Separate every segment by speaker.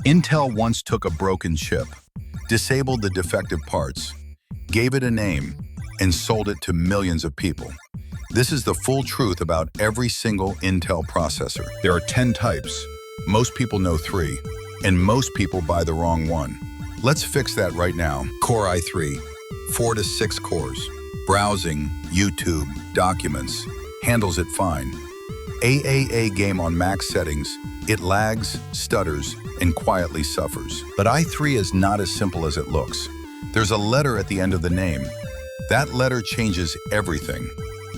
Speaker 1: Intel once took a broken chip, disabled the defective parts, gave it a name, and sold it to millions of people. This is the full truth about every single Intel processor. There are 10 types. Most people know 3, and most people buy the wrong one. Let's fix that right now. Core i3, 4 to 6 cores. Browsing, YouTube, documents, handles it fine. AAA game on max settings, it lags, stutters, and quietly suffers. But i3 is not as simple as it looks. There's a letter at the end of the name. That letter changes everything.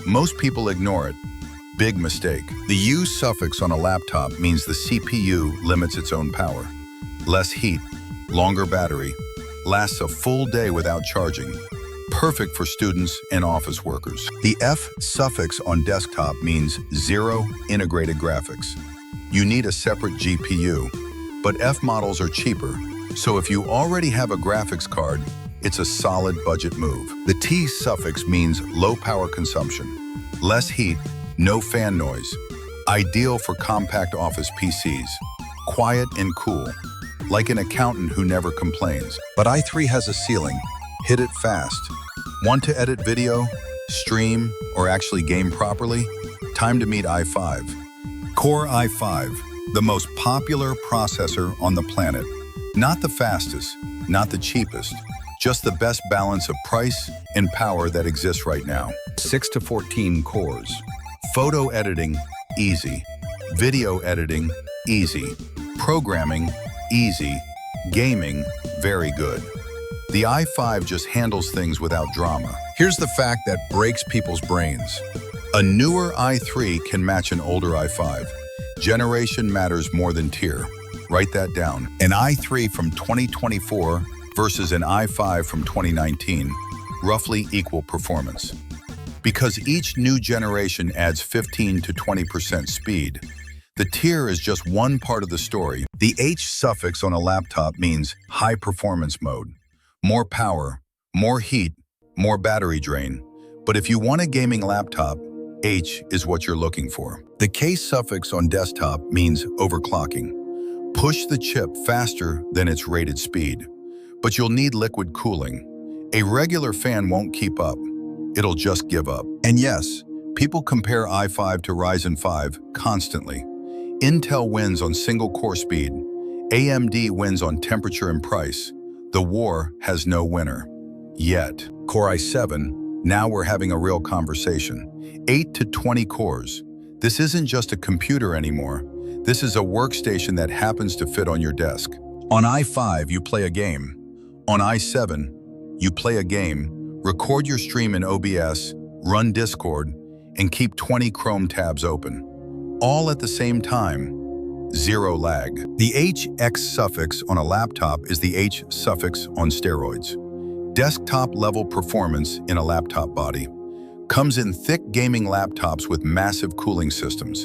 Speaker 1: Most people ignore it. Big mistake. The U suffix on a laptop means the CPU limits its own power. Less heat, longer battery, lasts a full day without charging. Perfect for students and office workers. The F suffix on desktop means zero integrated graphics. You need a separate GPU, but F models are cheaper, so if you already have a graphics card, it's a solid budget move. The T suffix means low power consumption, less heat, no fan noise, ideal for compact office PCs, quiet and cool, like an accountant who never complains. But i3 has a ceiling. Hit it fast. Want to edit video, stream, or actually game properly? Time to meet i5. Core i5, the most popular processor on the planet. Not the fastest, not the cheapest, just the best balance of price and power that exists right now. 6 to 14 cores. Photo editing, easy. Video editing, easy. Programming, easy. Gaming, very good. The i5 just handles things without drama. Here's the fact that breaks people's brains. A newer i3 can match an older i5. Generation matters more than tier. Write that down. An i3 from 2024 versus an i5 from 2019, roughly equal performance. Because each new generation adds 15 to 20% speed, the tier is just one part of the story. The H suffix on a laptop means high performance mode. More power, more heat, more battery drain. But if you want a gaming laptop, H is what you're looking for. The K suffix on desktop means overclocking. Push the chip faster than its rated speed. But you'll need liquid cooling. A regular fan won't keep up. It'll just give up. And yes, people compare i5 to Ryzen 5 constantly. Intel wins on single core speed. AMD wins on temperature and price. The war has no winner. Yet. Core i7, now we're having a real conversation. 8 to 20 cores. This isn't just a computer anymore. This is a workstation that happens to fit on your desk. On i5, you play a game. On i7, you play a game, record your stream in OBS, run Discord, and keep 20 Chrome tabs open. All at the same time. Zero lag. The HX suffix on a laptop is the H suffix on steroids. Desktop-level performance in a laptop body. Comes in thick gaming laptops with massive cooling systems.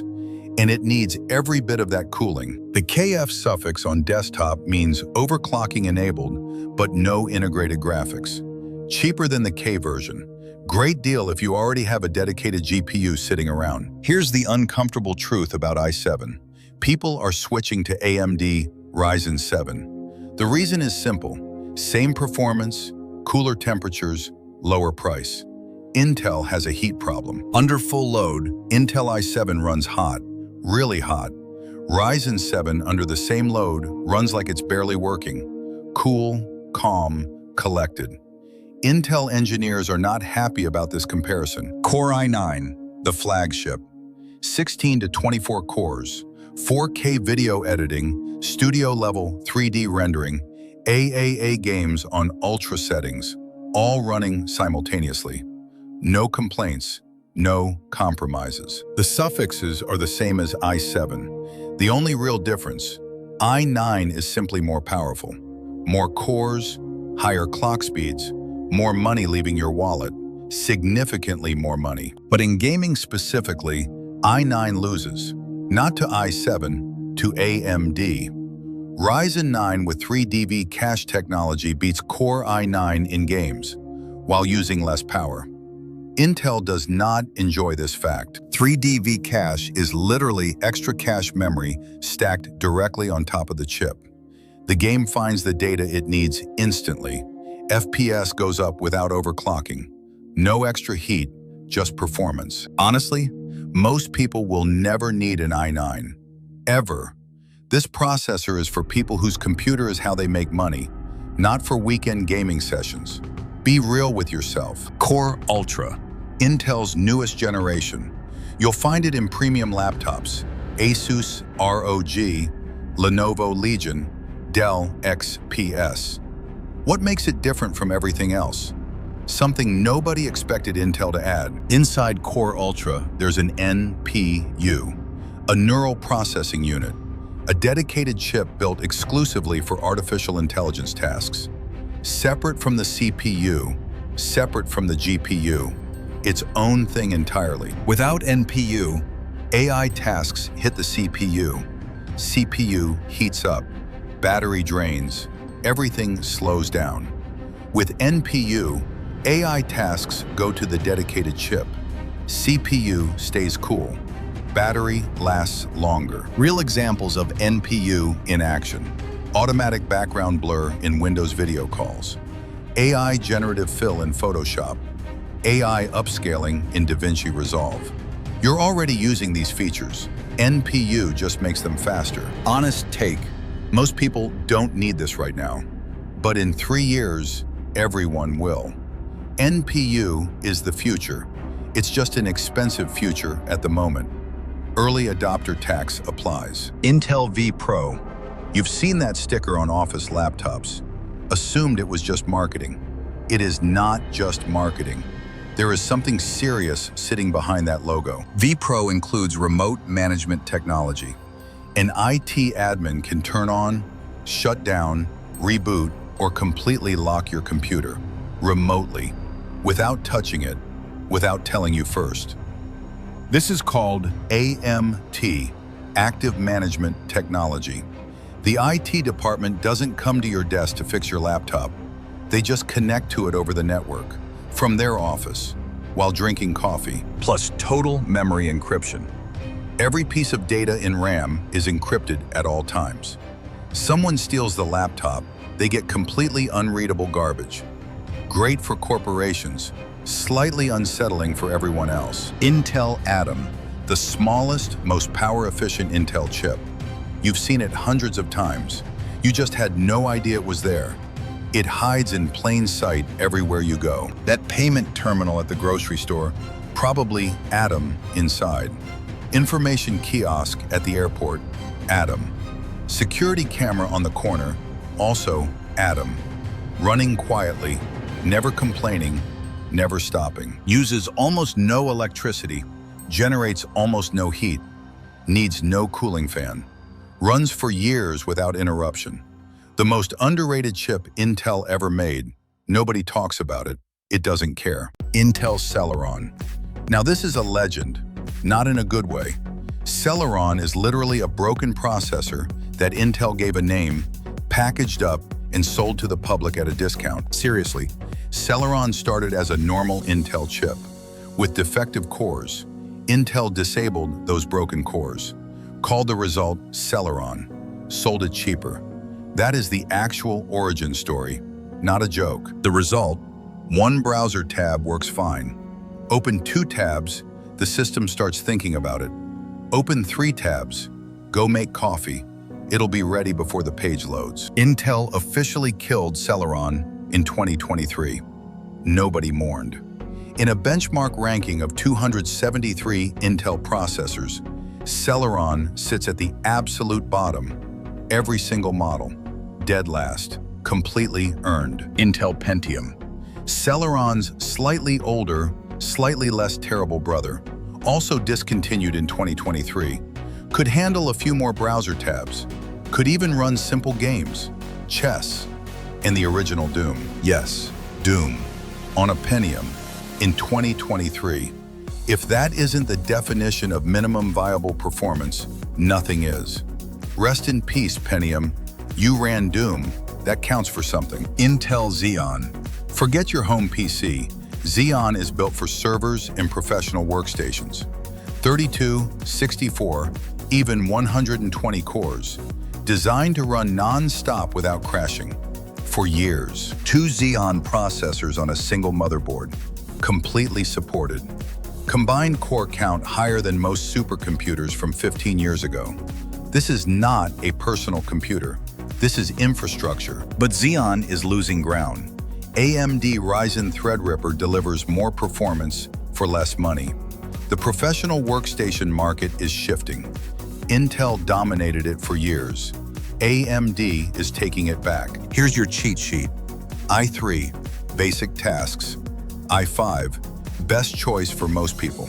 Speaker 1: And it needs every bit of that cooling. The KF suffix on desktop means overclocking enabled, but no integrated graphics. Cheaper than the K version. Great deal if you already have a dedicated GPU sitting around. Here's the uncomfortable truth about i7. People are switching to AMD Ryzen 7. The reason is simple. Same performance, cooler temperatures, lower price. Intel has a heat problem. Under full load, Intel i7 runs hot, really hot. Ryzen 7 under the same load runs like it's barely working. Cool, calm, collected. Intel engineers are not happy about this comparison. Core i9, the flagship. 16 to 24 cores. 4K video editing, studio-level 3D rendering, AAA games on ultra settings, all running simultaneously. No complaints, no compromises. The suffixes are the same as i7. The only real difference, i9 is simply more powerful. More cores, higher clock speeds, more money leaving your wallet, significantly more money. But in gaming specifically, i9 loses. Not to i7, to AMD. Ryzen 9 with 3DV cache technology beats Core i9 in games, while using less power. Intel does not enjoy this fact. 3DV cache is literally extra cache memory stacked directly on top of the chip. The game finds the data it needs instantly. FPS goes up without overclocking. No extra heat, just performance. Honestly, most people will never need an i9. Ever. This processor is for people whose computer is how they make money, not for weekend gaming sessions. Be real with yourself. Core Ultra, Intel's newest generation. You'll find it in premium laptops, Asus ROG, Lenovo Legion, Dell XPS. What makes it different from everything else? Something nobody expected Intel to add. Inside Core Ultra, there's an NPU, a neural processing unit, a dedicated chip built exclusively for artificial intelligence tasks. Separate from the CPU, separate from the GPU, its own thing entirely. Without NPU, AI tasks hit the CPU. CPU heats up, battery drains, everything slows down. With NPU, AI tasks go to the dedicated chip. CPU stays cool. Battery lasts longer. Real examples of NPU in action. Automatic background blur in Windows video calls. AI generative fill in Photoshop. AI upscaling in DaVinci Resolve. You're already using these features. NPU just makes them faster. Honest take. Most people don't need this right now. But in 3 years, everyone will. NPU is the future. It's just an expensive future at the moment. Early adopter tax applies. Intel vPro. You've seen that sticker on office laptops. Assumed it was just marketing. It is not just marketing. There is something serious sitting behind that logo. vPro includes remote management technology. An IT admin can turn on, shut down, reboot, or completely lock your computer remotely, without touching it, without telling you first. This is called AMT, Active Management Technology. The IT department doesn't come to your desk to fix your laptop. They just connect to it over the network, from their office, while drinking coffee, plus total memory encryption. Every piece of data in RAM is encrypted at all times. Someone steals the laptop, they get completely unreadable garbage. Great for corporations, slightly unsettling for everyone else. Intel Atom, the smallest, most power-efficient Intel chip. You've seen it hundreds of times. You just had no idea it was there. It hides in plain sight everywhere you go. That payment terminal at the grocery store, probably Atom inside. Information kiosk at the airport, Atom. Security camera on the corner, also Atom. Running quietly, never complaining, never stopping. Uses almost no electricity, generates almost no heat, needs no cooling fan. Runs for years without interruption. The most underrated chip Intel ever made. Nobody talks about it. It doesn't care. Intel Celeron. Now this is a legend, not in a good way. Celeron is literally a broken processor that Intel gave a name, packaged up, and sold to the public at a discount. Seriously, Celeron started as a normal Intel chip. With defective cores, Intel disabled those broken cores. Called the result Celeron. Sold it cheaper. That is the actual origin story, not a joke. The result, one browser tab works fine. Open 2 tabs, the system starts thinking about it. Open 3 tabs, go make coffee. It'll be ready before the page loads. Intel officially killed Celeron in 2023. Nobody mourned. In a benchmark ranking of 273 Intel processors, Celeron sits at the absolute bottom. Every single model, dead last, completely earned. Intel Pentium. Celeron's slightly older, slightly less terrible brother, also discontinued in 2023, could handle a few more browser tabs, could even run simple games, chess, and the original Doom. Yes, Doom, on a Pentium, in 2023. If that isn't the definition of minimum viable performance, nothing is. Rest in peace, Pentium. You ran Doom. That counts for something. Intel Xeon. Forget your home PC. Xeon is built for servers and professional workstations. 32, 64, even 120 cores. designed to run non-stop without crashing. For years, 2 Xeon processors on a single motherboard, completely supported. Combined core count higher than most supercomputers from 15 years ago. This is not a personal computer. This is infrastructure. But Xeon is losing ground. AMD Ryzen Threadripper delivers more performance for less money. The professional workstation market is shifting. Intel dominated it for years. AMD is taking it back. Here's your cheat sheet. i3, basic tasks. i5, best choice for most people.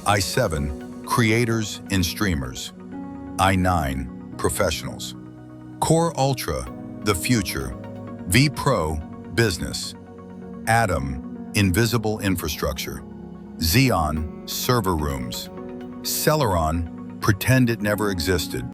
Speaker 1: i7, creators and streamers. i9, professionals. Core Ultra, the future. vPro, business. Atom, invisible infrastructure. Xeon, server rooms. Celeron, pretend it never existed.